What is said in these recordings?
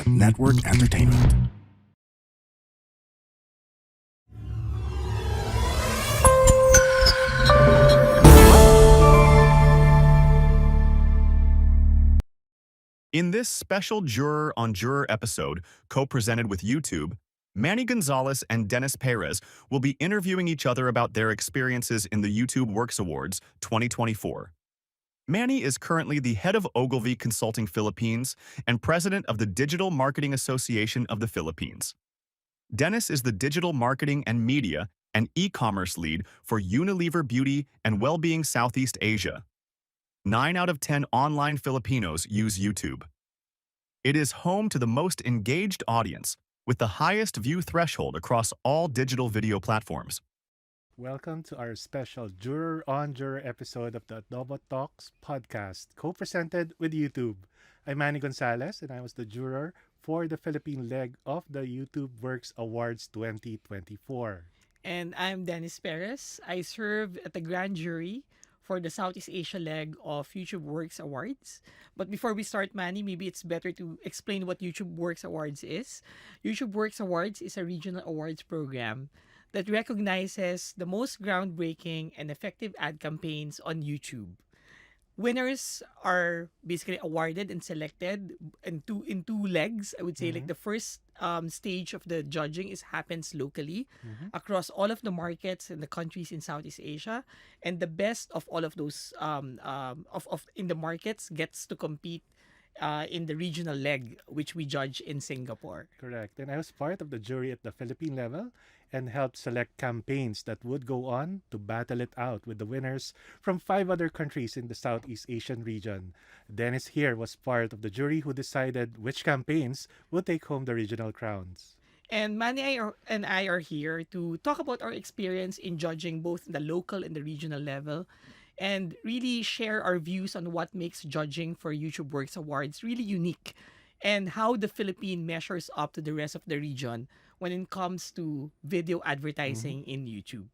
Network Entertainment. In this special Juror on Juror episode, co-presented with YouTube, Manny Gonzales and Dennis Perez will be interviewing each other about their experiences in the YouTube Works Awards 2024. Manny is currently the head of Ogilvy Consulting Philippines and president of the Digital Marketing Association of the Philippines. Dennis is the digital marketing and media and e-commerce lead for Unilever Beauty and Wellbeing Southeast Asia. 9 out of 10 online Filipinos use YouTube. It is home to the most engaged audience, with the highest view threshold across all digital video platforms. Welcome to our special Juror on Juror episode of the adoboTalks podcast, co-presented with YouTube. I'm Manny Gonzales, and I was the juror for the Philippine leg of the YouTube Works Awards 2024. And I'm Dennis Perez. I served at the grand jury for the Southeast Asia leg of YouTube Works Awards. But before we start, Manny, maybe it's better to explain what YouTube Works Awards is. YouTube Works Awards is a regional awards program that recognizes the most groundbreaking and effective ad campaigns on YouTube. Winners are basically awarded and selected in two legs. I would say like the first stage of the judging happens locally across all of the markets and the countries in Southeast Asia, and the best of all of those of in the markets gets to compete in the regional leg, which we judge in Singapore. Correct. And I was part of the jury at the Philippine level and helped select campaigns that would go on to battle it out with the winners from 5 other countries in the Southeast Asian region. Dennis here was part of the jury who decided which campaigns would take home the regional crowns. And Manny and I are here to talk about our experience in judging both the local and the regional level, and really share our views on what makes judging for YouTube Works Awards really unique, and how the Philippines measures up to the rest of the region when it comes to video advertising in YouTube.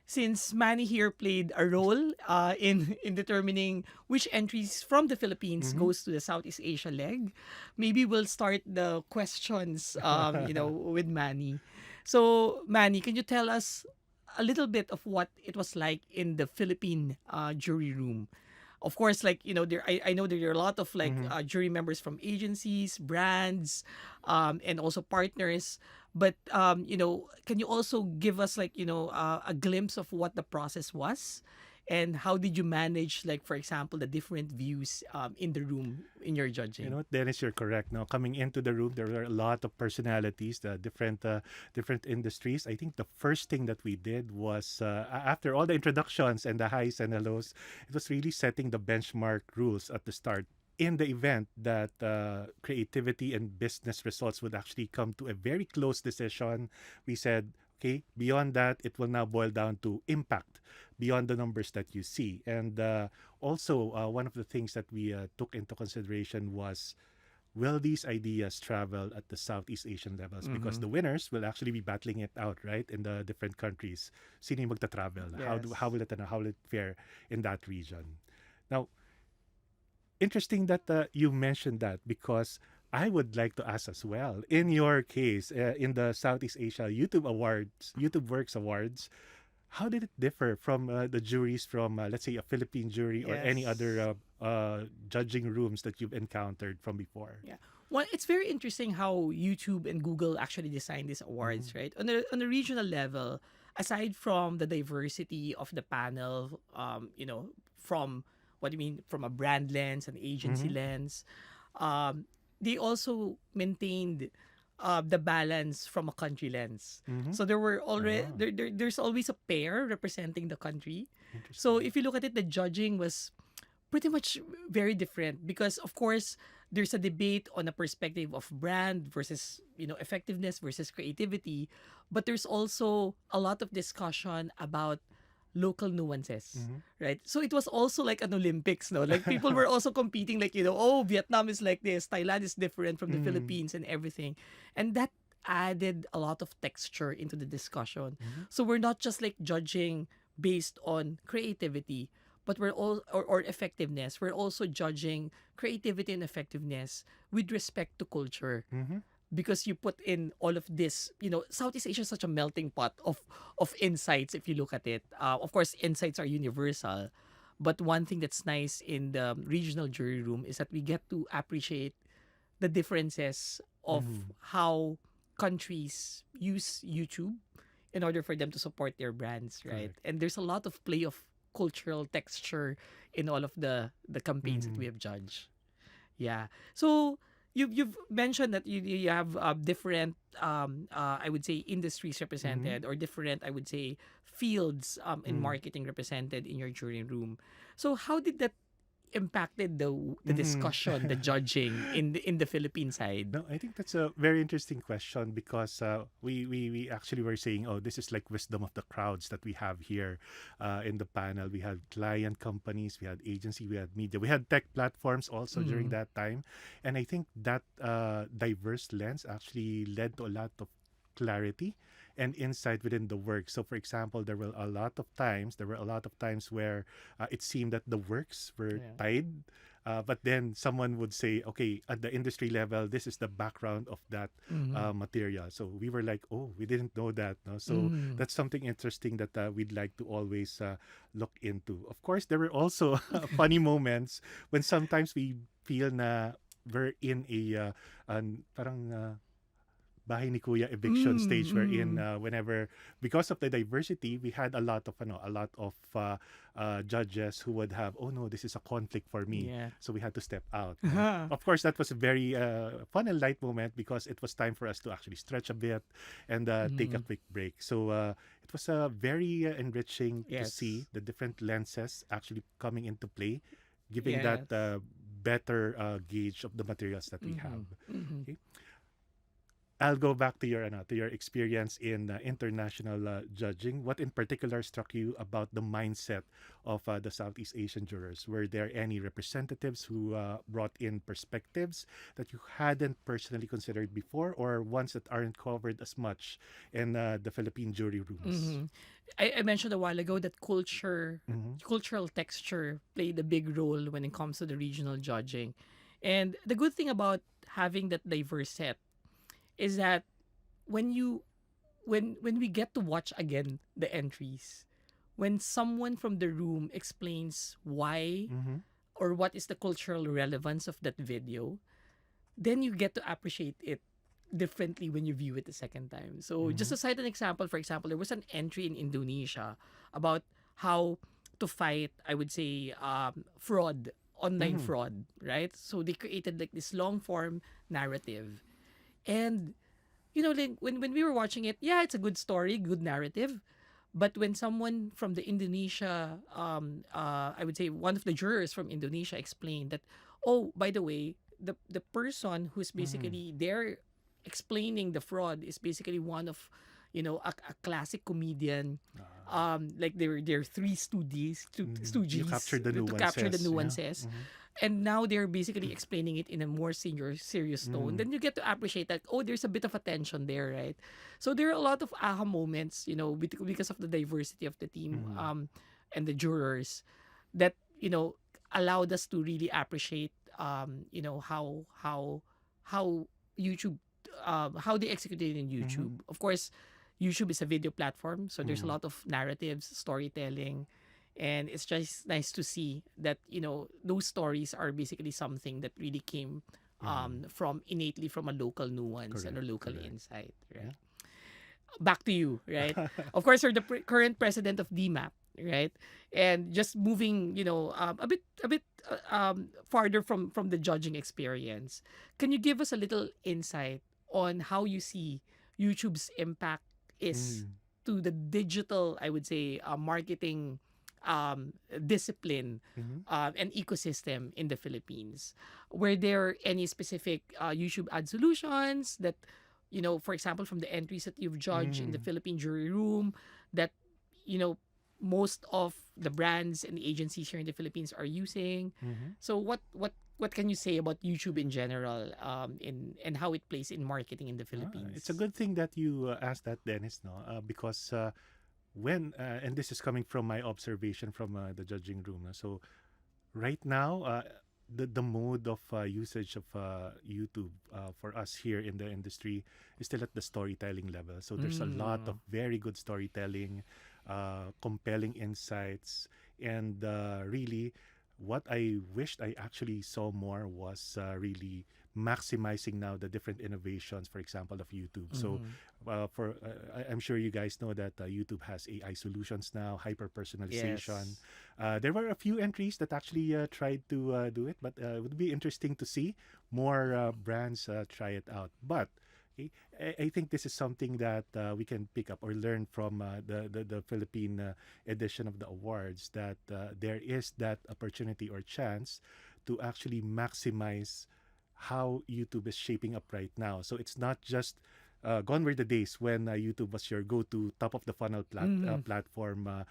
Since Manny here played a role in determining which entries from the Philippines goes to the Southeast Asia leg, maybe we'll start the questions with Manny. So Manny, can you tell us a little bit of what it was like in the Philippine jury room? Of course, I know there are a lot of jury members from agencies, brands, and also partners. But can you also give us a glimpse of what the process was, and how did you manage, for example, the different views in the room in your judging? You know what, Dennis, you're correct. Now, coming into the room, there were a lot of personalities, the different industries. I think the first thing that we did was, after all the introductions and the highs and the lows, it was really setting the benchmark rules at the start. In the event that creativity and business results would actually come to a very close decision, we said, okay, beyond that, it will now boil down to impact beyond the numbers that you see. And also, one of the things that we took into consideration was, will these ideas travel at the Southeast Asian levels? Because the winners will actually be battling it out, right, in the different countries. Sino yung magta-travel? Yes. How will it fare in that region? Now, interesting that you mentioned that, because I would like to ask as well, in your case, in the Southeast Asia YouTube Works Awards, how did it differ from the juries from, let's say, a Philippine jury or any Yes. other judging rooms that you've encountered from before? Yeah. Well, it's very interesting how YouTube and Google actually designed these awards, right? On the regional level, aside from the diversity of the panel, from from a brand lens and agency lens, they also maintained the balance from a country lens. So there were already there's always a pair representing the country. So if you look at it, the judging was pretty much very different, because of course there's a debate on a perspective of brand versus effectiveness versus creativity, but there's also a lot of discussion about local nuances, right? So it was also like an Olympics, no? Like people were also competing, oh, Vietnam is like this, Thailand is different from the Philippines and everything. And that added a lot of texture into the discussion. So we're not just judging based on creativity, but we're all or effectiveness. We're also judging creativity and effectiveness with respect to culture. Mm-hmm. Because you put in all of this, Southeast Asia is such a melting pot of insights if you look at it. Of course, insights are universal, but one thing that's nice in the regional jury room is that we get to appreciate the differences of Mm-hmm. how countries use YouTube in order for them to support their brands, right? Correct. And there's a lot of play of cultural texture in all of the campaigns that Mm-hmm. we have judged. Yeah. So you've mentioned that you have different I would say industries Mm-hmm. represented, or different, I would say, fields in Mm-hmm. marketing represented in your jury room. So how did that impacted the Mm-hmm. discussion, the judging in the Philippine side? No, I think that's a very interesting question because we actually were saying, oh, this is like wisdom of the crowds that we have here in the panel. We had client companies, we had agency, we had media, we had tech platforms also during Mm. that time. And I think that diverse lens actually led to a lot of clarity and insight within the work. So, for example, there were a lot of times where it seemed that the works were Yeah. tied, but then someone would say, okay, at the industry level, this is the background of that Mm-hmm. material. So we were like, oh, we didn't know that. No? So Mm. that's something interesting that we'd like to always look into. Of course, there were also funny moments when sometimes we feel na we're in parang bahay ni kuya eviction Mm, stage wherein mm. whenever, because of the diversity, we had a lot of judges who would have, oh no, this is a conflict for me, Yeah. so we had to step out. Of course, that was a very fun and light moment because it was time for us to actually stretch a bit and take a Mm. quick break. So it was very enriching to see Yes. the different lenses actually coming into play, giving that Yes. better gauge of the materials that we Mm-hmm. have. Mm-hmm. Okay. I'll go back to your experience in international judging. What in particular struck you about the mindset of the Southeast Asian jurors? Were there any representatives who brought in perspectives that you hadn't personally considered before, or ones that aren't covered as much in the Philippine jury rooms? Mm-hmm. I mentioned a while ago that Mm-hmm. cultural texture played a big role when it comes to the regional judging. And the good thing about having that diverse set is that when you when we get to watch again the entries, when someone from the room explains why Mm-hmm. or what is the cultural relevance of that video, then you get to appreciate it differently when you view it the second time. So just Mm-hmm. to cite an example, for example, there was an entry in Indonesia about how to fight, I would say, fraud, online Mm-hmm. fraud, right? So they created like this long form narrative. And like when we were watching it, yeah, it's a good story, good narrative. But when someone from the Indonesia, I would say one of the jurors from Indonesia explained that, oh, by the way, the person who's Mm-hmm. basically there explaining the fraud is basically one of, a classic comedian. Like they're three Mm-hmm. You stooges captured the to capture the nuances. Yeah. nuances, Mm-hmm. and now they're basically explaining it in a more serious tone. Mm-hmm. Then you get to appreciate that, oh, there's a bit of a tension there, right? So there are a lot of aha moments, because of the diversity of the team, Mm-hmm. and the jurors, that allowed us to really appreciate, how YouTube, how they executed in Mm-hmm. YouTube. Of course, YouTube is a video platform, so there's a Mm-hmm. lot of narratives, storytelling, and it's just nice to see that those stories are basically something that really came Mm-hmm. from innately from a local nuance and a Correct. local Correct. insight, Yeah. right? Back to you, right? Of course, you're the current president of DMAP, right? And just moving, a bit farther from the judging experience. Can you give us a little insight on how you see YouTube's impact is Mm. to the digital, I would say, marketing discipline Mhm. and ecosystem in the Philippines? Were there any specific YouTube ad solutions that, for example, from the entries that you've judged in the Mm. Philippine jury room, that, you know, most of the brands and agencies here in the Philippines are using? Mhm. So what can you say about YouTube in general, in and how it plays in marketing in the It's a Philippines? good thing that you asked that, Dennis, no? Because and this is coming from my observation from the judging room. So right now, the mode of usage of YouTube for us here in the industry is still at the storytelling level. So there's a lot of very good storytelling, compelling insights, and really, what I wished I actually saw more was really maximizing now the different innovations, for example, of YouTube. So, I'm sure you guys know that YouTube has AI solutions now, hyper personalization. Yes. There were a few entries that actually tried to do it, but it would be interesting to see more brands try it out. But okay, I think this is something that we can pick up or learn from the Philippine edition of the awards, that there is that opportunity or chance to actually maximize how YouTube is shaping up right now. So it's not just gone were the days when YouTube was your go-to top of the funnel platform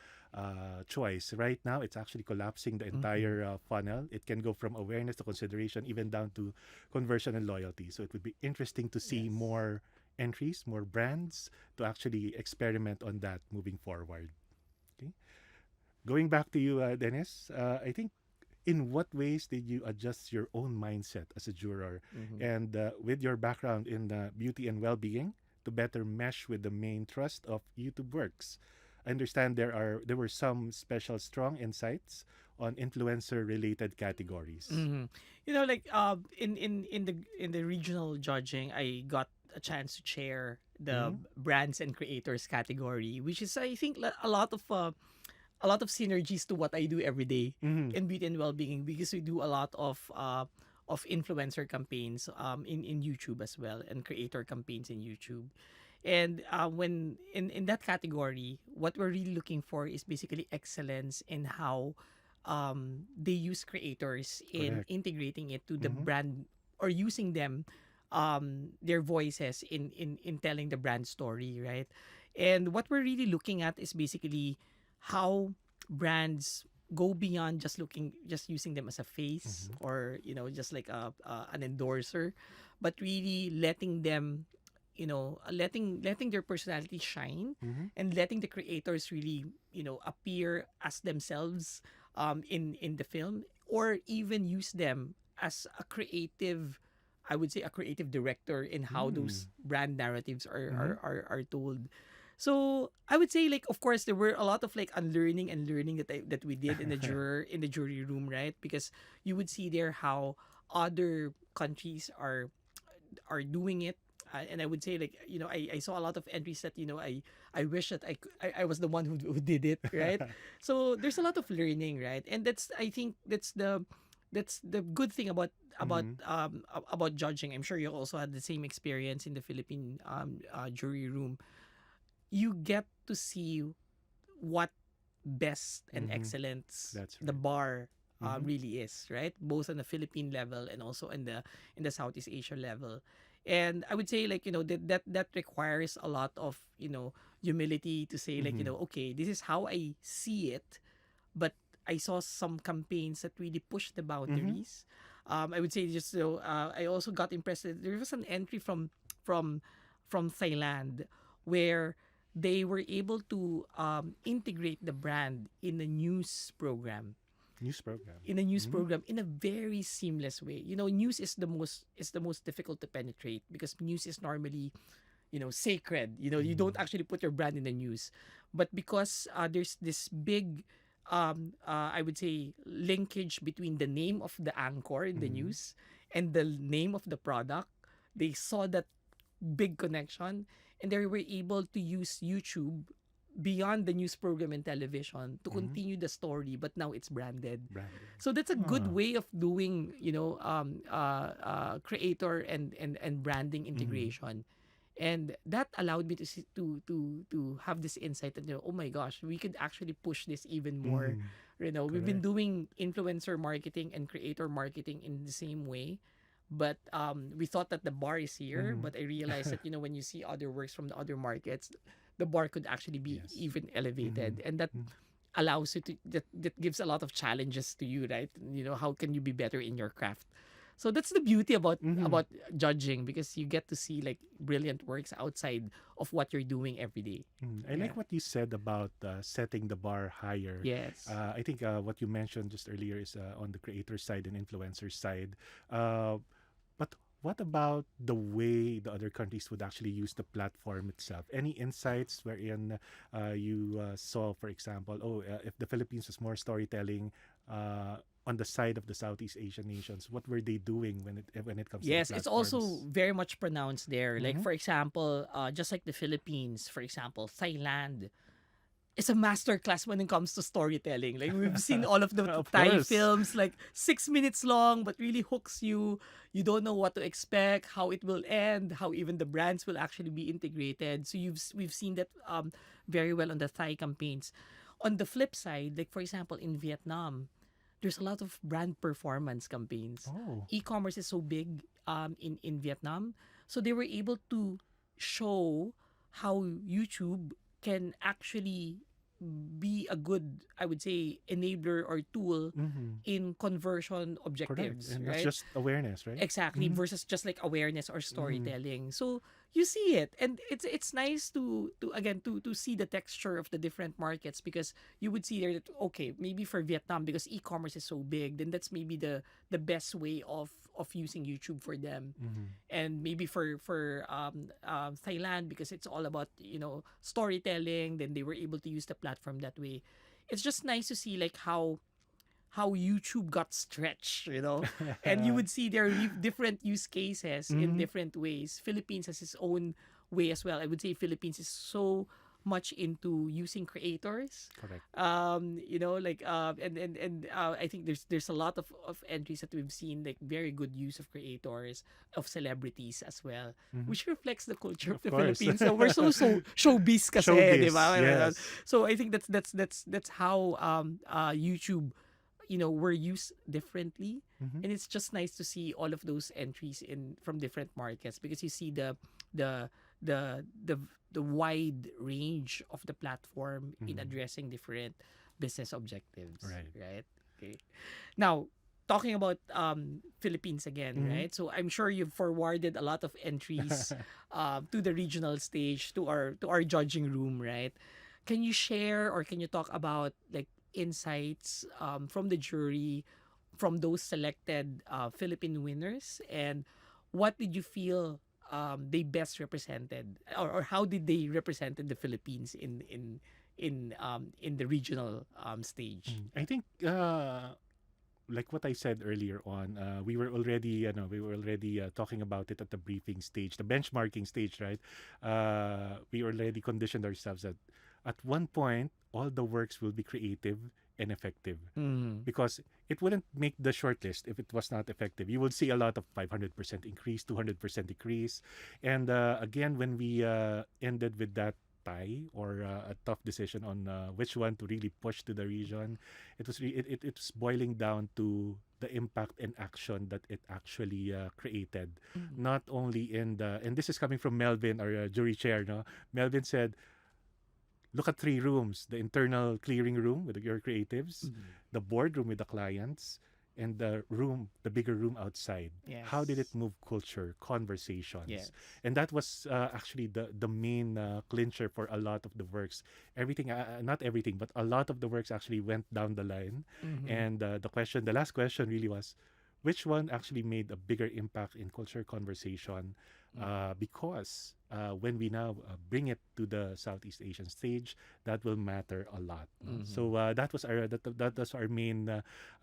choice. Right now, it's actually collapsing the entire funnel. It can go from awareness to consideration, even down to conversion and loyalty. So it would be interesting to see more entries, more brands to actually experiment on that moving forward. Okay, going back to you, Dennis. I think, in what ways did you adjust your own mindset as a juror and with your background in beauty and well-being to better mesh with the main thrust of YouTube works? I understand there were some special strong insights on influencer related categories. You know, like in the regional judging, I got a chance to chair the brands and creators category, which is, I think, a lot of synergies to what I do every day in beauty and well-being, because we do a lot of influencer campaigns in YouTube as well, and creator campaigns in YouTube. And when in that category, what we're really looking for is basically excellence in how they use creators in Correct. integrating it to the brand, or using them, their voices in telling the brand story, right? And what we're really looking at is basically how brands go beyond just using them as a face, or just like an endorser, but really letting them, letting their personality shine, and letting the creators really appear as themselves in the film, or even use them as a creative, I would say, a creative director in how those brand narratives are told. So I would say, like, of course, there were a lot of like unlearning and learning that we did in the jury room, right? Because you would see there how other countries are doing it. And I would say, like, I saw a lot of entries that, I wish that I was the one who did it, right? So there's a lot of learning, right? And I think that's the good thing about judging. I'm sure you also had the same experience in the Philippine jury room. You get to see what best and excellence That's the right. bar really is, right? Both on the Philippine level and also in the Southeast Asia level. And I would say, like, that requires a lot of, humility to say, like, okay, this is how I see it, but I saw some campaigns that really push the boundaries. I would say, just I also got impressed that there was an entry from Thailand, where they were able to integrate the brand in a news program, News program. in a very seamless way. News is the most difficult to penetrate, because news is normally, sacred. You don't actually put your brand in the news, but because there's this big, I would say, linkage between the name of the anchor in the news and the name of the product, they saw that big connection, and they were able to use YouTube beyond the news program and television to continue the story, but now it's branded. Branded. So that's a good way of doing, creator and branding integration. And that allowed me to have this insight that, oh my gosh, we could actually push this even more. We've been Correct. doing influencer marketing and creator marketing in the same way, but we thought that the bar is here. But I realized that, when you see other works from the other markets, the bar could actually be Yes. even elevated, and that allows you to, that gives a lot of challenges to you, right? How can you be better in your craft? So that's the beauty about Mhm. judging, because you get to see like brilliant works outside of what you're doing every day. I Yeah. like what you said about setting the bar higher. Yes. I think what you mentioned just earlier is on the creator side and influencer side. Uh, but what about the way the other countries would actually use the platform itself? Any insights wherein you saw, for example, if the Philippines was more storytelling on the side of the Southeast Asian nations, what were they doing when it comes to the Yes, it's also platforms? very much pronounced there. Like Mm-hmm. for example, just like the Philippines, for example, Thailand is a masterclass when it comes to storytelling. Like we've seen all of the Of Thai course. films, like 6 minutes long, but really hooks you. You don't know what to expect, how it will end, how even the brands will actually be integrated. So we've seen that very well on the Thai campaigns. On the flip side, like for example in Vietnam, there's a lot of brand performance campaigns. Oh, E-commerce is so big in Vietnam, so they were able to show how YouTube can actually be a good, I would say, enabler or tool mm-hmm. in conversion Correct. objectives, And that's right? just awareness, right? Exactly, Mm-hmm. versus just like awareness or Mm-hmm. storytelling. So you see it, and it's nice to again to see the texture of the different markets, because you would see there that okay, maybe for Vietnam, because e-commerce is so big, then that's maybe the best way of using YouTube for them. Mm-hmm. And maybe for Thailand, because it's all about storytelling, then they were able to use the platform that way. It's just nice to see like how YouTube got stretched, and you would see there are different use cases in Mm-hmm. different ways. Philippines has its own way as well. I would say Philippines is so much into using creators. Correct. I think there's a lot of entries that we've seen, like very good use of creators, of celebrities as well, Mm-hmm. which reflects the culture of Of the course. Philippines. So we're so showbiz kasi, di Showbiz, ba? yes. So I think that's how YouTube, were used differently. Mm-hmm. And it's just nice to see all of those entries in from different markets, because you see the the the the wide range of the platform in Mm-hmm. addressing different business objectives, Right. right? Okay. Now, talking about Philippines again, Mm-hmm. right? So I'm sure you've forwarded a lot of entries to the regional stage, to our judging room, right? Can you share, or can you talk about like insights from the jury, from those selected Philippine winners, and what did you feel they best represented, or how did they represented the Philippines in the regional stage? I think like what I said earlier on, we were already talking about it at the briefing stage, the benchmarking stage, right? We already conditioned ourselves that at one point all the works will be creative and effective, Mm. because it wouldn't make the shortlist if it was not effective. You will see a lot of 500% increase, 200% decrease. And again, when we ended with that tie, or a tough decision on which one to really push to the region, it's boiling down to the impact and action that it actually created. Mm. Not only in the, and this is coming from Melvin, our jury chair, no? Melvin said, look at three rooms: the internal clearing room with your creatives, Mm. the boardroom with the clients, and the bigger room outside. How did it Yes. move culture, conversations? Yes. And that was actually the main clincher for a lot of the works. Everything, not everything, but a lot of the works actually went down the line. Mm-hmm. And the last question really was, which one actually made a bigger impact in culture conversation? Because when we now bring it to the Southeast Asian stage, that will matter a lot. No? Mm-hmm. So that was our main,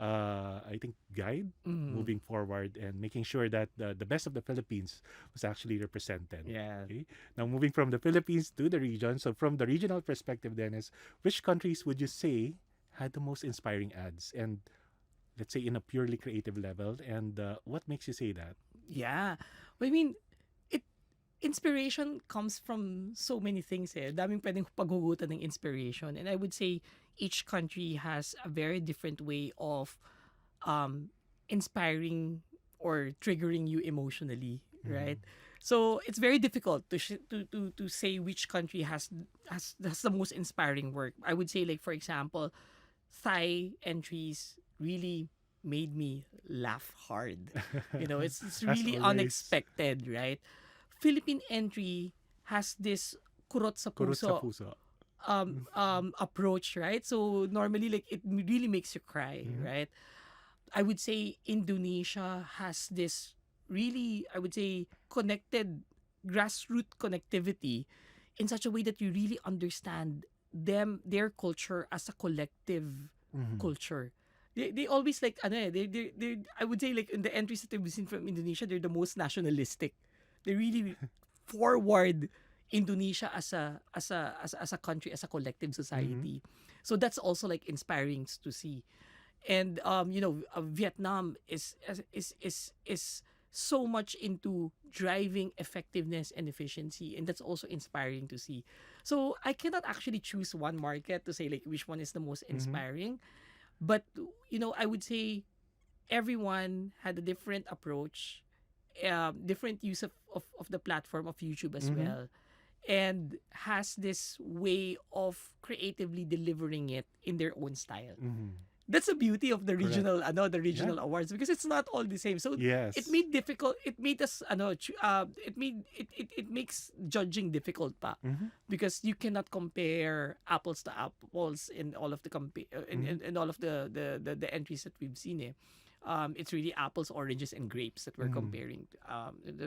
I think, guide Mm. moving forward, and making sure that the best of the Philippines was actually represented. Yeah. Okay. Now moving from the Philippines to the region. So from the regional perspective, Dennis, which countries would you say had the most inspiring ads? And let's say in a purely creative level, and what makes you say that? Yeah. Well, I mean, it inspiration comes from so many things eh. Daming pwedeng paghugutan ng inspiration. And I would say each country has a very different way of inspiring or triggering you emotionally, Mm-hmm. right? So it's very difficult to say which country has the most inspiring work. I would say, like for example, Thai entries really made me laugh hard. It's As really always, unexpected, right? Philippine entry has this kurot sa kurot sa puso puso. approach, right? So normally, like, it really makes you cry, Mhm. right? I would say Indonesia has this really, I would say, connected grassroots connectivity in such a way that you really understand their culture as a collective Mhm. culture. They always like ano they I would say, like, in the entries that we've seen from Indonesia, they're the most nationalistic. They really forward Indonesia as a country, as a collective Mhm. society. So that's also like inspiring to see. And Vietnam is so much into driving effectiveness and efficiency, and that's also inspiring to see. So I cannot actually choose one market to say like which one is the most Mhm. inspiring, but I would say everyone had a different approach, different use of the platform of YouTube as Mhm. well, and has this way of creatively delivering it in their own style. Mhm. That's the beauty of the Correct. Yeah. regional awards, because it's not all the same. So Yes. it made us it makes judging difficult pa, Mhm. because you cannot compare apples to apples in all of the Mhm. in all of the entries that we've seen, eh. It's really apples, oranges, and grapes that Mhm.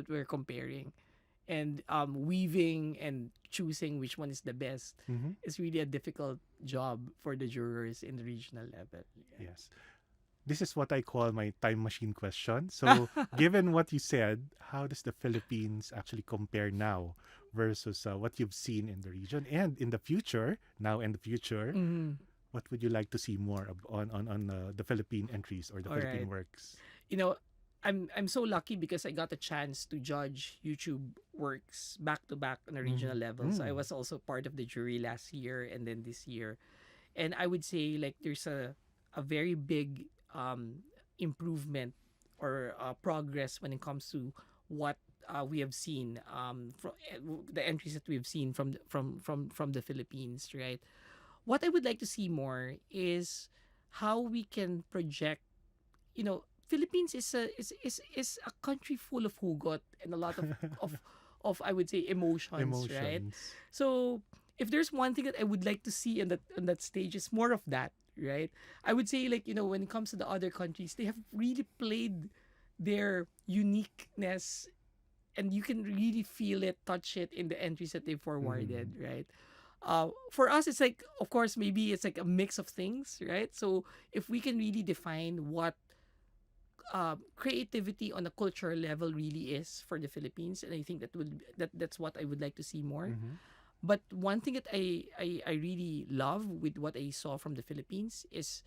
we're comparing, and weaving and choosing which one is the best Mhm. is really a difficult job for the jurors in the regional level. Yes. This is what I call my time machine question. Yeah. So, given what you said, how does the Philippines actually compare now versus what you've seen in the region and in the future, now and the future? Mhm. What would you like to see more on the Philippine entries or the All Philippine right. works? You know, I'm so lucky because I got a chance to judge YouTube works back to back on a regional Mhm. level. So I Mm. was also part of the jury last year and then this year. And I would say, like, there's a very big improvement or progress when it comes to what we have seen from the entries that we've seen from the Philippines, right? What I would like to see more is how we can project. Philippines is a country full of hugot and a lot of of I would say emotions, right? Emotions. So if there's one thing that I would like to see in that stage, is more of that, right? I would say, like, when it comes to the other countries, they have really played their uniqueness, and you can really feel it, touch it in the entries that they Mhm. forwarded, right? For us, it's like, of course, maybe it's like a mix of things, right? So if we can really define what creativity on a cultural level really is for the Philippines, and I think that's what I would like to see more. Mhm. But one thing that I really love with what I saw from the Philippines is,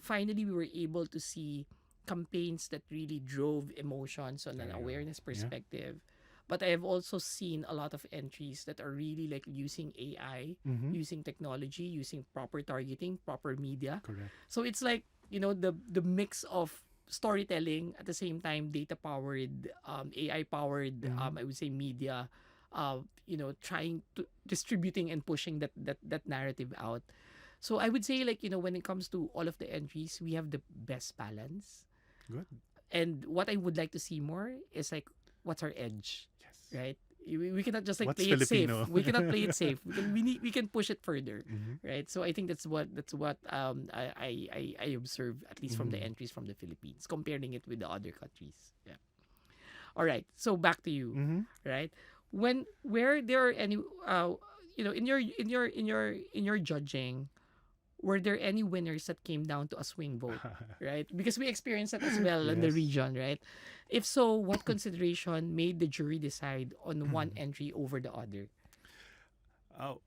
finally we were able to see campaigns that really drove emotions on an There you go. awareness Yeah. perspective. But I have also seen a lot of entries that are really like using AI, Mhm. using technology, using proper targeting, proper media. Correct. So it's like, the mix of storytelling, at the same time data powered, AI powered, Mhm. I would say media, trying to distributing and pushing that narrative out. So I would say, like, when it comes to all of the entries, we have the best balance. Good. And what I would like to see more is, like, what's our edge, Yes. right? We cannot just like What's play it safe. Filipino? We cannot play it safe. We can push it further, Mhm. right? So I think that's what I observe, at least from the Mhm. entries from the Philippines, comparing it with the other countries. Yeah. All right. So back to you, Mhm. right? Where there are any in your judging, were there any winners that came down to a swing vote, right? Because we experienced that as well in the Yes. region, right? If so, what consideration made the jury decide on one entry over the other? Oh,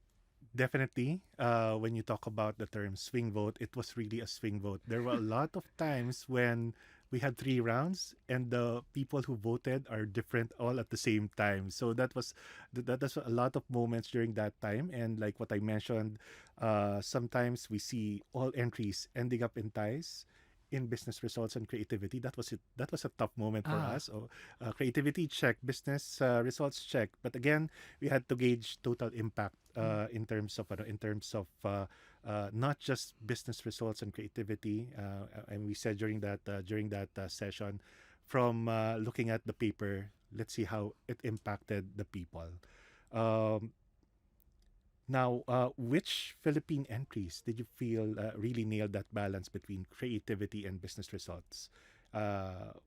definitely. When you talk about the term swing vote, it was really a swing vote. There were a lot of times when we had 3 rounds and the people who voted are different all at the same time. So that's a lot of moments during that time. And like what I mentioned, sometimes we see all entries ending up in ties. in business results and creativity. That was it. That was a tough moment for Ah. us. Creativity check, business results check. But again, we had to gauge total impact in terms of not just business results and creativity. And we said during that session, from looking at the paper, let's see how it impacted the people. Um, Now, which Philippine entries did you feel really nailed that balance between creativity and business results,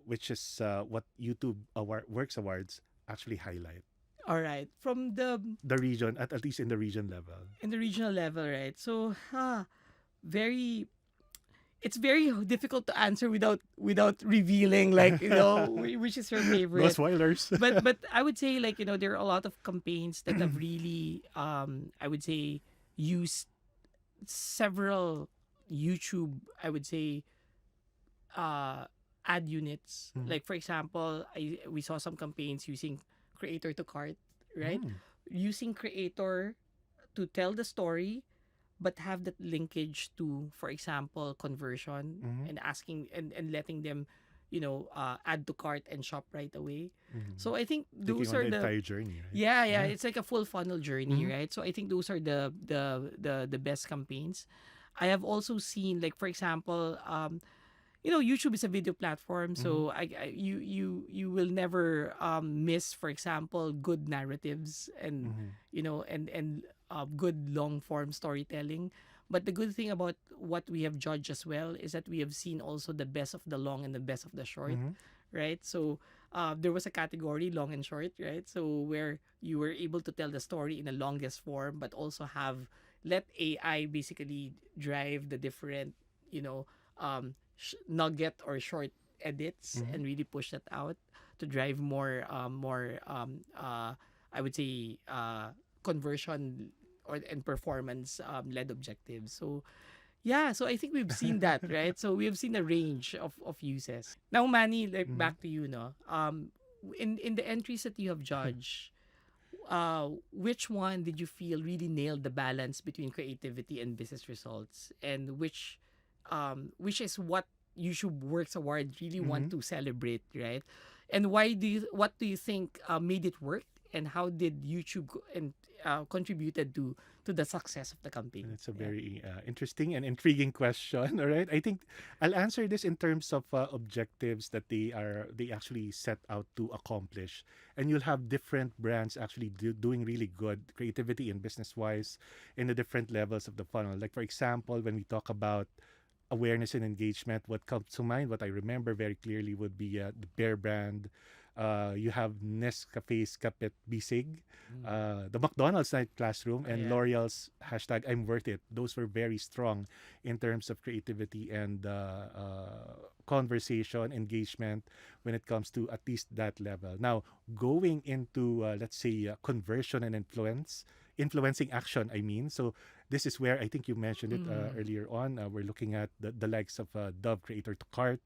which is what YouTube Works Awards actually highlight? All right. From The region, at least in the region level. in the regional level, right? So, very it's very difficult to answer without revealing, like, which is your No favorite. spoilers. But I would say, like, there are a lot of campaigns that have really I would say used several YouTube, I would say, uh ad units. Mm. Like, for example, we saw some campaigns using creator to cart, right? Mm. Using creator to tell the story, but have that linkage to, for example, conversion, Mhm. and asking and letting them, add to cart and shop right away. Mhm. So I think Taking those on are the the entire journey, right? yeah, it's like a full funnel journey, Mhm. right? So I think those are the best campaigns. I have also seen, like, for example, YouTube is a video platform, so you will never miss, for example, good narratives, and Mhm. good long form storytelling. But the good thing about what we have judged as well is that we have seen also the best of the long and the best of the short, Mhm. right? So there was a category, long and short, right? So where you were able to tell the story in the longest form, but also let AI basically drive the different, nugget or short edits, Mhm. and really push that out to drive more I would say conversion or and performance led objectives. So yeah, so I think we've seen that, right? So we have seen a range of uses. Now, Manny, like, Mhm. back to you, no. In the entries that you have judged, which one did you feel really nailed the balance between creativity and business results, and which is what YouTube Works Award really want Mhm. to celebrate, right? And what do you think made it work, and how did YouTube contributed to the success of the campaign? It's a Yeah. very interesting and intriguing question. All right, I think I'll answer this in terms of objectives that they actually set out to accomplish, and you'll have different brands actually doing really good creativity and business wise in the different levels of the funnel. Like, for example, when we talk about awareness and engagement, what comes to mind, what I remember very clearly would be the Bear brand. You have Nescafe's Kapit Bisig, the McDonald's Night Classroom, and Yeah. L'Oreal's hashtag I'm Worth It. Those were very strong in terms of creativity and conversation, engagement when it comes to at least that level. Now, going into, let's say, conversion and influencing action, I mean. So this is where I think you mentioned it earlier on. We're looking at the likes of Dove Creator to Cart,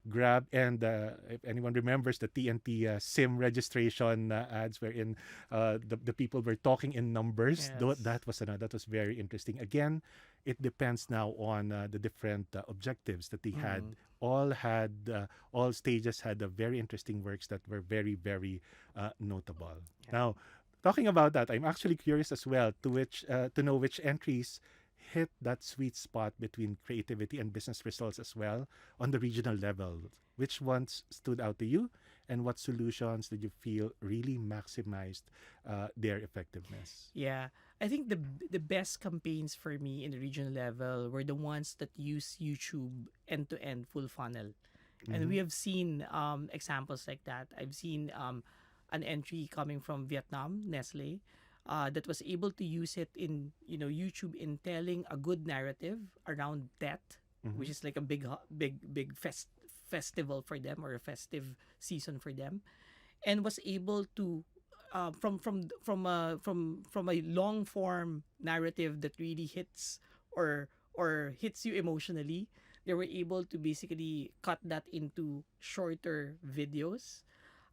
Grab, and if anyone remembers the TNT SIM registration ads, wherein the people were talking in numbers. Yes. That was very interesting. Again, it depends now on the different objectives that they had. All stages had very interesting works that were very very notable. Yeah. Now, talking about that, I'm actually curious as well to know which entries hit that sweet spot between creativity and business results as well on the regional level. Which ones stood out to you, and what solutions did you feel really maximized their effectiveness? Yeah, I think the best campaigns for me in the regional level were the ones that use YouTube end to end full funnel, and Mm-hmm. we have seen examples like that. I've seen an entry coming from Vietnam, Nestle, that was able to use it in YouTube in telling a good narrative around death, Mm-hmm. which is like a big festival for them, or a festive season for them, and was able to from a long form narrative that really hits or hits you emotionally. They were able to basically cut that into shorter videos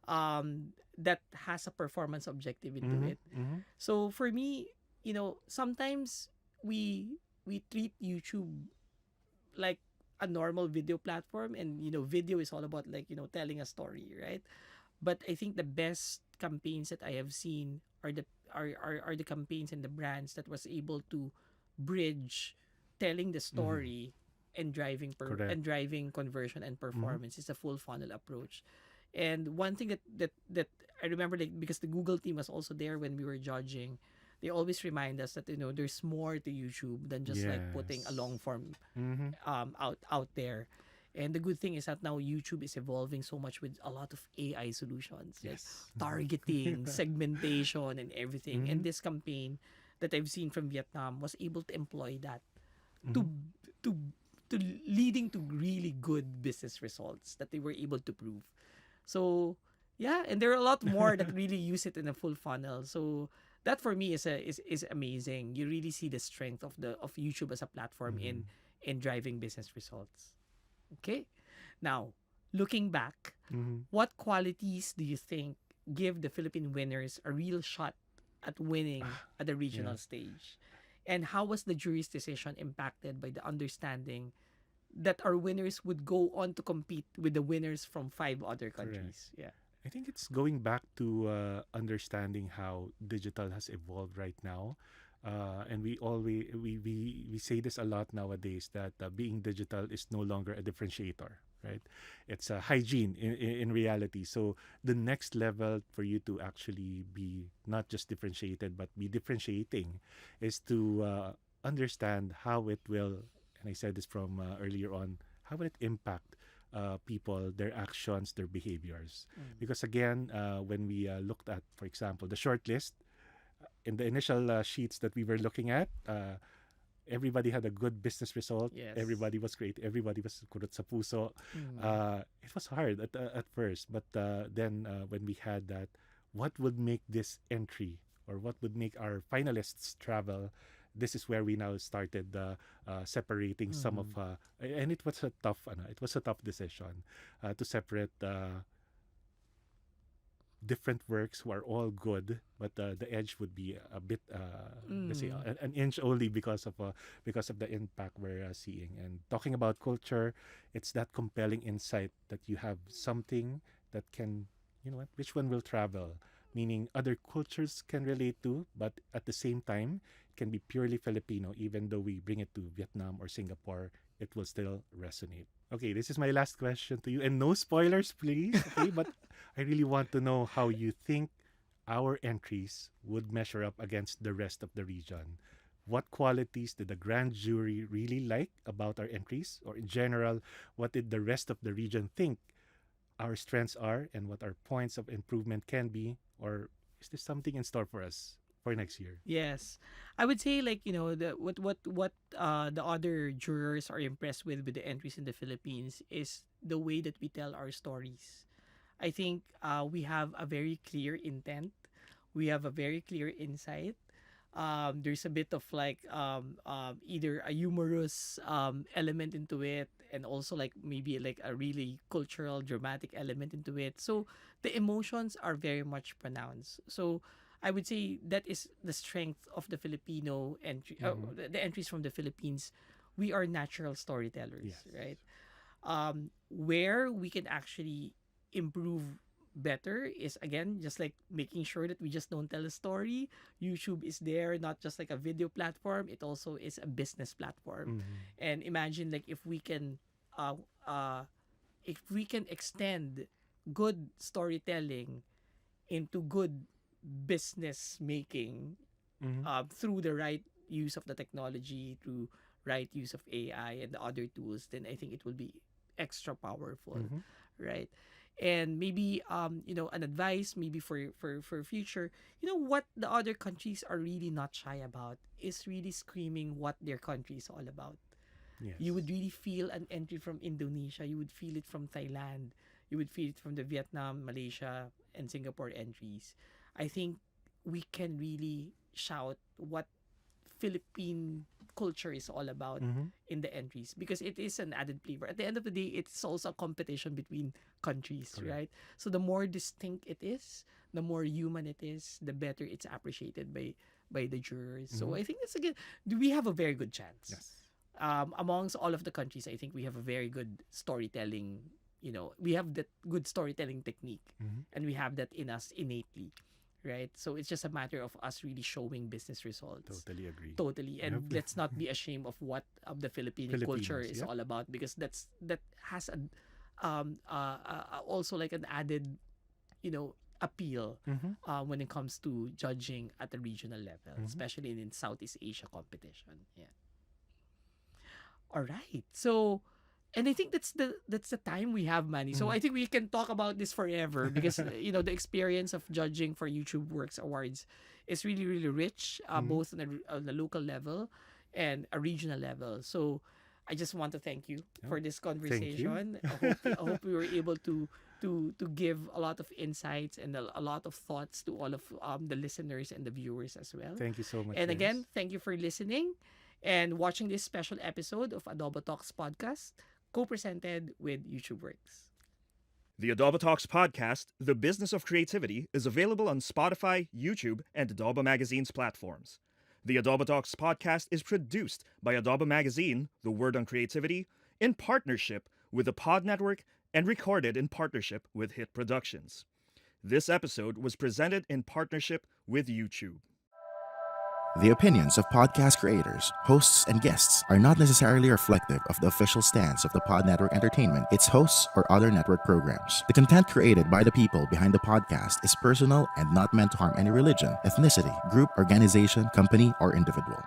that has a performance objective into Mm-hmm. it. Mm-hmm. So for me, sometimes we treat YouTube like a normal video platform, and video is all about like telling a story, right? But I think the best campaigns that I have seen are the campaigns and the brands that was able to bridge telling the story and Correct. driving conversion and Mm-hmm. performance. Is a full funnel approach. And one thing that I remember, like, because the Google team was also there when we were judging, they always remind us that there's more to YouTube than just like putting a long Yes. form Mm-hmm. out there. And the good thing is that now YouTube is evolving so much with a lot of AI solutions, like Yes. targeting, segmentation, and everything. Mm-hmm. And this campaign that I've seen from Vietnam was able to employ that Mm-hmm. to to to leading to really good business results that they were able to prove. So yeah, and there are a lot more that really use it in a full funnel. So that for me is amazing. You really see the strength of YouTube as a platform Mm-hmm. in driving business results. Okay. Now, looking back, Mm-hmm. what qualities do you think give the Philippine winners a real shot at winning at the Yeah. regional stage? And how was the jury's decision impacted by the understanding that our winners would go on to compete with the winners from 5 other Correct. countries? Yeah. I think it's going back to understanding how digital has evolved right now. And we always we say this a lot nowadays that being digital is no longer a differentiator, right? It's a hygiene in reality. So the next level for you to actually be not just differentiated but be differentiating is to understand how it will. And I said this from earlier on. How will it impact people, their actions, their behaviors? Because again, when we looked at, for example, the shortlist in the initial sheets that we were looking at, everybody had a good business result. Yes. Everybody was great. Everybody was kurot sa puso. Mm. It was hard at first, but then when we had that, what would make this entry or what would make our finalists travel? This is where we now started separating some of, and it was a tough, it was a tough decision to separate different works who are all good, but the edge would be a bit, let's say, an inch only because of the impact we're seeing. And talking about culture, it's that compelling insight that you have something that can, which one will travel, meaning other cultures can relate to, but at the same time, it can be purely Filipino, even though we bring it to Vietnam or Singapore, it will still resonate. Okay, this is my last question to you, and no spoilers, please. Okay, but I really want to know how you think our entries would measure up against the rest of the region. What qualities did the grand jury really like about our entries? Or in general, what did the rest of the region think our strengths are and what our points of improvement can be? Or is there something in store for us for next year? Yes, I would say, like, the what the other jurors are impressed with the entries in the Philippines is the way that we tell our stories. I think we have a very clear intent. We have a very clear insight. There's a bit of like either a humorous element into it, and also like maybe like a really cultural dramatic element into it. So the emotions are very much pronounced. So I would say that is the strength of the Filipino entry, the entries from the Philippines. We are natural storytellers, Yes. right? Where we can actually improve better is, again, just like making sure that we just don't tell a story. YouTube is there not just like a video platform, it also is a business platform. And imagine, like, uh uh if we can extend good storytelling into good business making, Mm-hmm. through the right use of the technology, through right use of AI and the other tools, then I think it will be extra powerful, Mm-hmm. right? And maybe an advice maybe for future, what the other countries are really not shy about is really screaming what their country is all about. Yes. You would really feel an entry from Indonesia, you would feel it from Thailand, you would feel it from the Vietnam, Malaysia, and Singapore entries. I think we can really shout what Philippine culture is all about Mm-hmm. in the entries, because it is an added flavor. At the end of the day, it's also a competition between countries, Correct. right? So the more distinct it is, the more human it is, the better it's appreciated by the jurors. So I think that's, again, we have a very good chance. Yes. amongst all of the countries, I think we have a very good storytelling. We have that good storytelling technique, and we have that in us innately, right? So it's just a matter of us really showing business results. Totally agree. Totally, and let's not be ashamed of what the Filipino culture is all about, because that has also like an added, appeal when it comes to judging at the regional level, especially in Southeast Asia competition. Yeah. All right. So, and I think that's the time we have, Manny. So I think we can talk about this forever because the experience of judging for YouTube Works Awards is really, really rich, both on the local level and a regional level. So I just want to thank you for this conversation. I hope we were able to give a lot of insights and a lot of thoughts to all of the listeners and the viewers as well. Thank you so much. And again, thank you for listening and watching this special episode of adoboTalks podcast, co-presented with YouTube Works. The adoboTalks podcast, The Business of Creativity, is available on Spotify, YouTube, and Adobo Magazine's platforms. The adoboTalks podcast is produced by Adobo Magazine, The Word on Creativity, in partnership with the Pod Network and recorded in partnership with Hit Productions. This episode was presented in partnership with YouTube. The opinions of podcast creators, hosts, and guests are not necessarily reflective of the official stance of the Pod Network Entertainment, its hosts, or other network programs. The content created by the people behind the podcast is personal and not meant to harm any religion, ethnicity, group, organization, company, or individual.